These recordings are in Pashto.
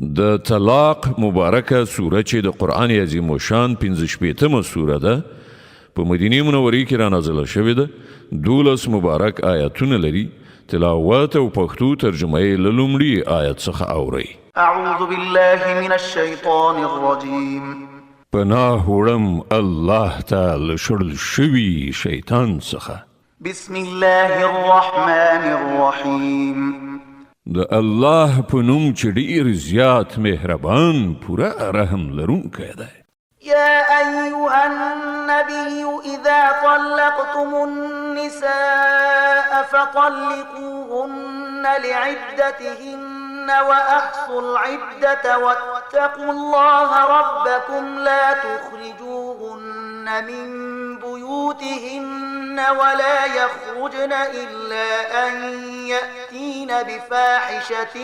د طلاق مبارکه سوره چې د قرآن عظیم الشان 15 سوره ده په مدینه منورې کې را نازله شوې ده. 12 مبارک آیاتونه لري. تلاوت او پښتو ترجمه یې له لومړي آیت څخه اورئ. اعوذ بالله من الشیطان الرجیم. پناه وړم الله تعالی شړل شوي شیطان څخه. بسم الله الرحمن الرحیم. د الله په نوم چې ډېر زیات مهربان پوره رحم لرونکی دی. يا أيها النبي إذا طلقتم النساء فطلقوهن لعدتهن وأحصوا العدة واتقوا الله ربكم لا تخرجوهن من بيوتهن ولا يخرجن إلا أن يأتين بفاحشة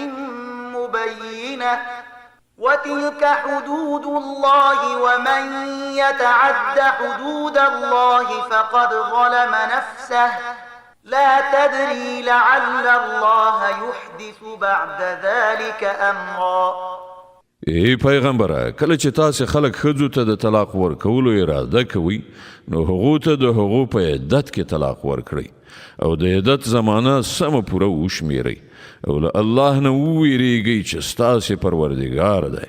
مبينة وتلك حدود الله ومن يتعد حدود الله فقد ظلم نفسه لا تدري لعل الله يحدث بعد ذلك امرا. ای پیغمبره، کله چې تاسو خلک ښځو ته د طلاق ورکولو اراده کوي نو هغو ته د هغو په عدت کې طلاق ورکړئ او د عدت زمانه سمه پوره وشمیرئ او له الله نه وویریږئ چې ستاسې پروردګار دی.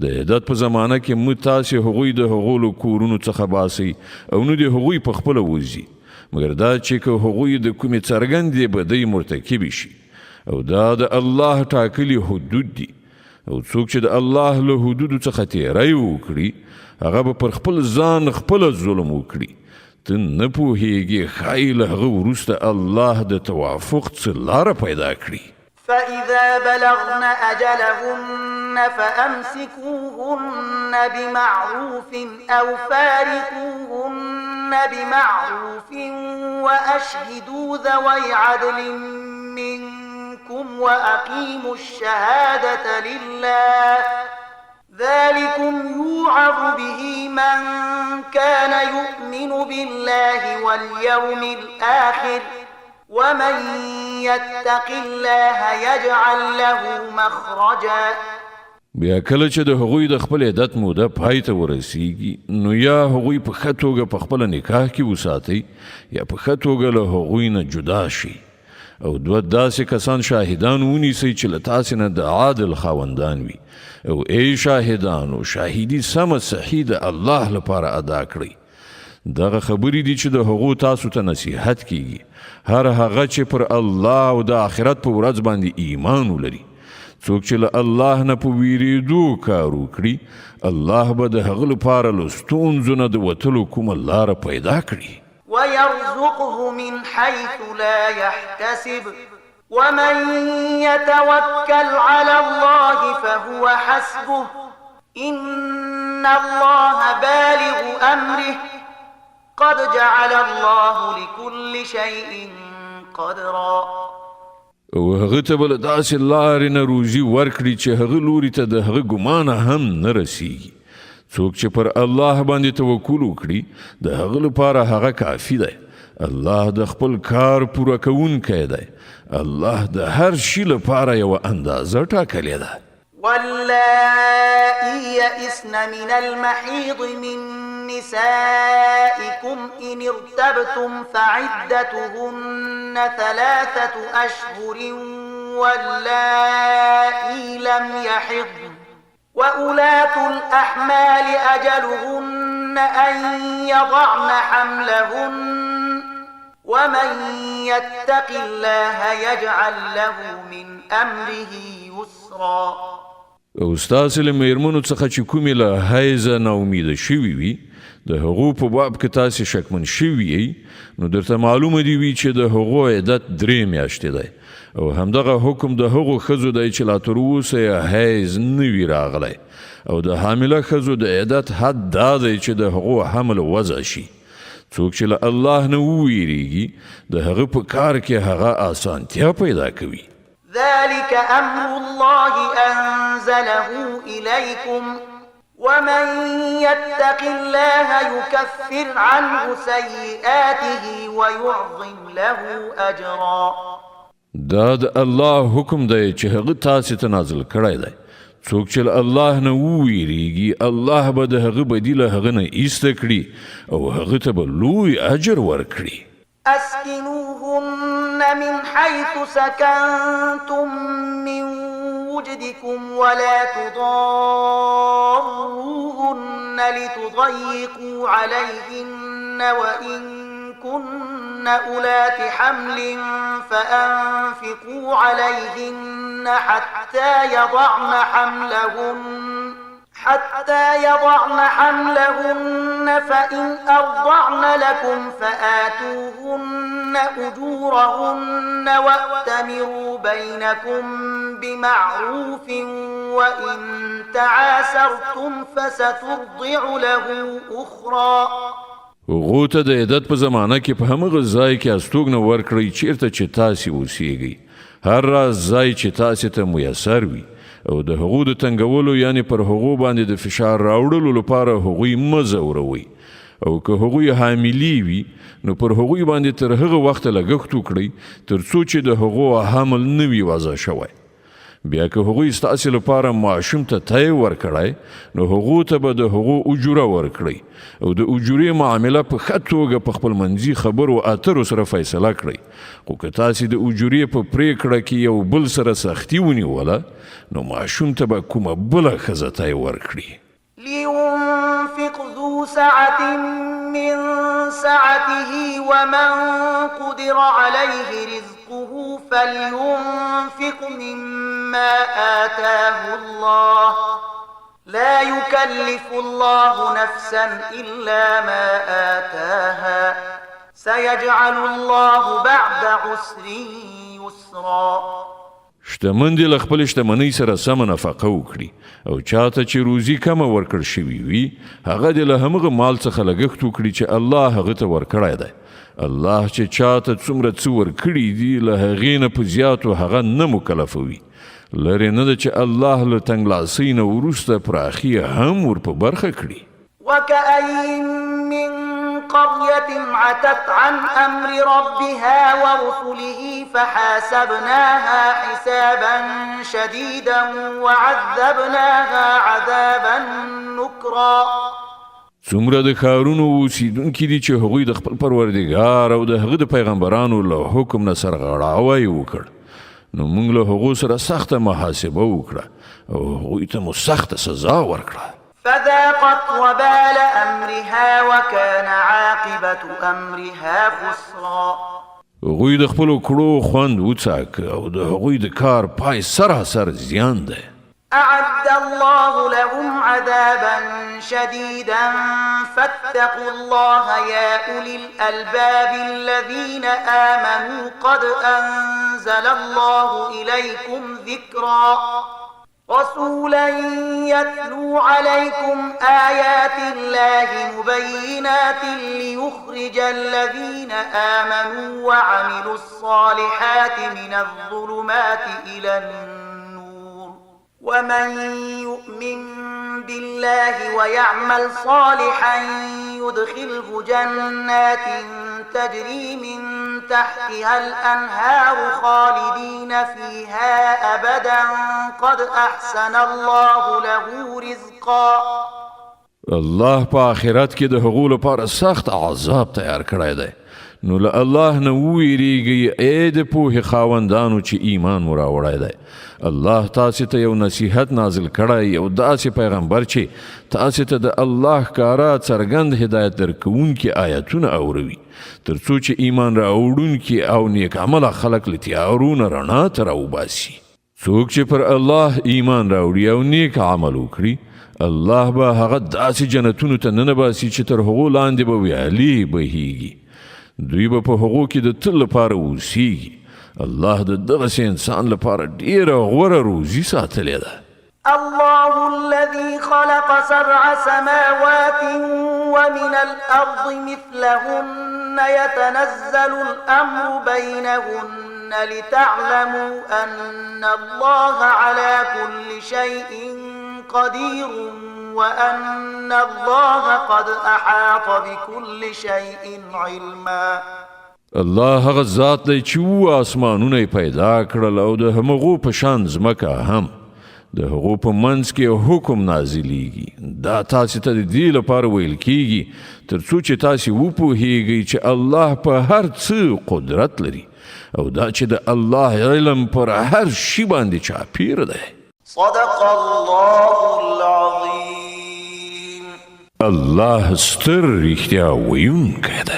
د عدت په زمانه کې مو تاسې هغوی د هغو له کورونو څخه باسئ او نه د هغوی په خپله وځي مګر دا چې که هغوی د کومې څرګندې بدۍ مرتکبې شي او دا د الله ټاکلي حدود دي او څوک چې د الله له حدودو څخه تیری وکړي هغه به پر خپل ځان خپله ظلم وکړي. ته نه پوهیږي ښایي له هغه وروسته الله د توافق څه لاره پیدا کړي. فإذا بلغن أجلهن فأمسكوهن بمعروف أو فارقوهن بمعروف وأشهدوا ذوي عدل منكم وأقيموا الشهادة لله ذلكم يوعظ به من كان يؤمن بالله واليوم الآخر ومن يتق الله يجعل له مخرجا. بیا کله چې د هغوی د خپل عدت موده پای ته ورسیږي نو یا هغوی په ښه توګه په خپله نکاح کې وساتئ یا په ښه توګه له هغوی نه جدا شي او دوه داسې کسان شاهدان ونیسئ چې له تاسې نه د عادل خاوندان وي او ای شاهدانو شاهدي سمه صحیح د الله لپاره ادا کړئ. دغه خبرې دي چې د هغو تاسو ته نصیحت کیږي. هر هغه چې پر الله او د آخرت په ورځ باندې ایمان ولري څوک چې له الله نه په ویریدو کار وکړي الله به د هغه لپاره له ستونزو نه د وتلو کومه لاره پیدا کړي. ويرزقه من حيث لا يحتسب ومن يتوكل على الله فهو حسبه إن الله بالغ أمره قد جعل الله لكل شيء قدرا. او هغه ته بل داسې لارې نه روزي ورکړي چې هغه لوري ته د هغه ګمانه هم نه رسیږي. څوک چې پر الله باندې توکل وکړي د هغه لپاره هغه کافي دی. الله د خپل کار پوره کوونکی دی. الله د هر شي لپاره یوه اندازه ټاکلې ده. واللائي يئسن من المحيض من نسائكم إن ارتبتم فعدتهن 3 أشهر واللائي لم يحضن وأولاة الأحمال أجلهن أن يضعن حملهن ومن يتق الله يجعل له من أمره يسرا. او ستاسې له میرمنو څخه چې کومې له حیضه ناامیده شوي وي د هغو په باب کې تاسې شکمن شوي یئ نو درته معلومه دي وي چې د هغو عدت 3 میاشتې دی او همدغه حکم د هغو ښځو دی چې لا تر اوسه یې حیض نه وي راغلی او د حامله ښځو د عدت حد دا دی چې د هغو حمل وضع شي. څوک چې له الله نه وویریږي د هغه په کار کې هغه آسانتیا پیدا کوي. ذلك أمر الله أنزله إليكم ومن يتق الله يكفر عنه سيئاته ويعظم له أجرا. دا د الله حکم دی چې هغه تاسې ته نازل کړی دی. څوک چې الله نه وویریږي الله به د هغه بدیله هغه نه ایسته کړي او هغه ته به لوی اجر ورکړي. أسكنوهن من حيث سكنتم من وجدكم ولا تضاروهن لتضيقوا عليهن وإن كن أولات حمل فأنفقوا عليهن حتى يضعن حملهن فإن أرضعن لكم فآتوهن أجورهن وأتمروا بينكم بمعروف وإن تعاسرتم فسترضع له أخرى. هغو ته د عدت په زمانه کې په همغه ځای کې استوګنه ورکړئ چیرته چې تاسې اوسیږئ، هر راز ځای چې تاسې ته میسر وي او د هغو د تنګولو یعنی پر هغو باندې د فشار راوړلو لپاره هغوی مه ځوروئ او که هغوی حاملې وي نو پر هغوی باندې تر هغه وخته لګښت وکړئ تر څو چې د هغو حمل نه وي وضع شوی. بیا که هغوی ستاسې لپاره ماشوم ته تی ورکړی نو هغو ته به د هغو اجوره ورکړئ او د اجورې معامله په ښه توګه په خپل منځي خبرو اترو سره فیصله کړئ. خو که تاسې د اجورې په پریکړه کې یو بل سره سختي ونیوله نو ماشوم ته به کومه بله ښځه تی ورکړي. لينفق ذو سعة من سعته ومن قدر عليه رزقه فلينفق مما آتاه الله لا يكلف الله نفسا إلا ما آتاها سيجعل الله بعد عسر يسرا. شتمن دې له خپل شتمنۍ سره سمه نفقه وکړي او چاته چې روزي کمه ورکړ شوي وي هغه دې له همغه مال څخه لګښت وکړي چې الله هغه ته ورکړی دی. الله چې چاته څومره څه ورکړي دي له هغې نه په زیاتو هغه نه مکلفوي. لرې نه ده چې الله له تنګلاسۍ نه وروسته پراخي هم ور په برخه کړي. وكأين من قرية عتت عن أمر ربها ورسله فحاسبناها حسابا شديدا وعذبناها عذابا نكرا. څومره د ښارونو اوسیدونکي دي چې هغوی د خپل پروردګار او د هغه د پیغمبرانو له حکم نه سرغړاوی وکړ نو موږ له هغو سره سخته محاسبه وکړه او هغوی ته مو سخته سزا ورکړه. فذاقت وبال أمرها وكان عاقبة أمرها خسرا. هغوی د خپلو کړو خوند وڅاک او د هغوی د کار پای سراسر زیان دی. أعد الله لهم عذابا شديدا فاتقوا الله يا أولي الألباب الذين آمنوا قد أنزل الله إليكم ذكرا رسولا يتلو عليكم آيات الله مبينات ليخرج الذين آمنوا وعملوا الصالحات من الظلمات إلى النور ومن يؤمن بالله ويعمل صالحا يدخله جنات تجري من تحتها الأنهار خالدين فيها أبدا قد أحسن الله له رزقا. الله په آخرت کې د هغو لپاره سخت عذاب تیار کړی دی. نو له الله نه وویریږئ ای د پوهې خاوندانو چې ایمان مو راوړی دی. الله تاسې ته یو نصیحت نازل کړی یو داسې پیغمبر چې تاسې ته د الله ښکاره څرګند هدایت درکوونکي آیتونه اوروي تر څو چې ایمان راوړونکي او نیک عمله خلک له تیارو نه رڼا ته راوباسي. څوک چې پر الله ایمان راوړي او نیک عمل وکړي الله به هغه داسې جنتونو ته ننباسي چې تر هغو لاندې به ویالې بهیږي. دوی به په هغو کې د تل لپاره اوسیږي. الله د دغسې انسان لپاره ډیره غوره روزي ساتلې ده. الله الذي خلق 7 سماوات ومن الأرض مثلهن يتنزل الأمر بينهن لتعلموا أن الله على كل شيء قدير وأن الله قد أحاط بكل شيء علما. الله هغه ذات دی چې آسمانونه پیدا کړل او د همغو په شان ځمکه هم د هغو په منځ کې حکم نازلیږي. دا تاسې ته د دې لپاره ویل کیږي تر څو چې تاسې وپوهیږئ چې الله په هر څه قدرت لري او دا چې د الله علم پر هر شي باندې چاپیر دی. صدق الله العظیم. الله ستر رښتیا ویونکی دی.